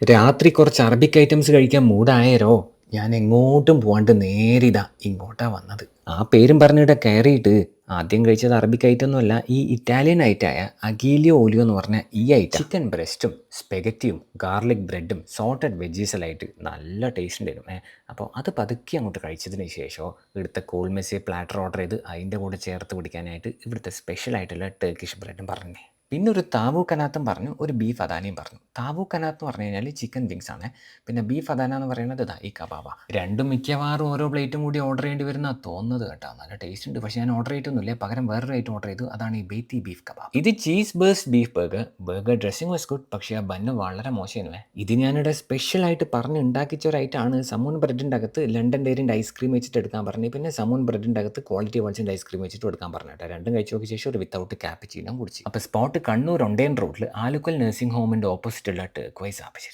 രാത്രി കുറച്ച് Arabic items കഴിക്കാൻ മൂഡായേരോ. ഞാൻ എങ്ങോട്ടും പോവാണ്ട് നേരെ ഇതാ ഇങ്ങോട്ടാ വന്നത്. ആ പേരും പറഞ്ഞിട്ട് കയറിയിട്ട് ആദ്യം കഴിച്ചത് അറബിക് ഐറ്റം ഒന്നുമല്ല, ഈ ഇറ്റാലിയൻ ഐറ്റായ അഗീലിയോ ഓലിയോ എന്ന് പറഞ്ഞ ഈ ഐറ്റം. ചിക്കൻ ബ്രെസ്റ്റും സ്പെഗറ്റിയും ഗാർലിക് ബ്രെഡും സോൾട്ടഡ് വെജീസലായിട്ട് നല്ല ടേസ്റ്റ് ഉണ്ടായിരുന്നു. അപ്പോൾ അത് പതുക്കി അങ്ങോട്ട് കഴിച്ചതിന് ശേഷം ഇവിടുത്തെ കോൾമെസ്സി പ്ലാറ്റർ ഓർഡർ ചെയ്ത് അതിൻ്റെ കൂടെ ചേർത്ത് പിടിക്കാനായിട്ട് ഇവിടുത്തെ സ്പെഷ്യലായിട്ടുള്ള ടർക്കിഷ് ബ്രെഡും പറഞ്ഞേ. പിന്നെ ഒരു താവൂ കനാത്തും പറഞ്ഞു, ഒരു ബീഫ് അദാനയും പറഞ്ഞു. താവൂ കനാത്ത് എന്ന് പറഞ്ഞു കഴിഞ്ഞാൽ ചിക്കൻ വിങ്സ് ആണ്. പിന്നെ ബീഫ് അദാന എന്ന് പറയുന്നത് ഇതാ ഈ കബാബ. രണ്ടും മിക്കവാറും ഓരോ പ്ലേറ്റും കൂടി ഓർഡർ ചെയ്യേണ്ടി വരുന്നതാണ് തോന്നുന്നത് കേട്ടോ. നല്ല ടേസ്റ്റ് ഉണ്ട്. പക്ഷേ ഞാൻ ഓർഡർ ചെയ്തിട്ടൊന്നുമില്ല, പകരം വേറൊരു ഐറ്റം ഓർഡർ ചെയ്തു. അതാണ് ഈ ബേത്തി ബീഫ് കബാബ്. ഇത് cheese burst beef burger dressing was good, പക്ഷേ ആ ബന്ന് വളരെ മോശമായിരുന്നു. ഇത് ഞാനിവിടെ സ്പെഷ്യലായിട്ട് പറഞ്ഞ് ഉണ്ടാക്കിച്ച ഒരു ഐറ്റമാണ്. സമൂൺ ബ്രെഡിൻ്റെ അകത്ത് ലണ്ടൻ ഡെയറിൻ്റെ ഐസ്ക്രീം വെച്ചിട്ട് എടുക്കാൻ പറഞ്ഞു. പിന്നെ സമൂൺ ബ്രെഡിൻ്റെ അകത്ത് ക്വാളിറ്റി വാൾസിൻ്റെ ഐസ്ക്രീം വെച്ചിട്ട് എടുക്കാൻ പറഞ്ഞു കേട്ടോ. രണ്ടും കഴിച്ച് നോക്കിയ ശേഷം ഒരു വിത്തൗട്ട് ക്യാപ്പിച്ചീനോ കുടിച്ചു. അപ്പോൾ സ്പോട്ട് കണ്ണൂർ ഒണ്ടേൻ റോഡിൽ ആലുക്കൽ നഴ്സിംഗ് ഹോമിൻ്റെ ഓപ്പോസിറ്റുള്ള ടേക്വൈസ് ആപ്പശ്ശേരി.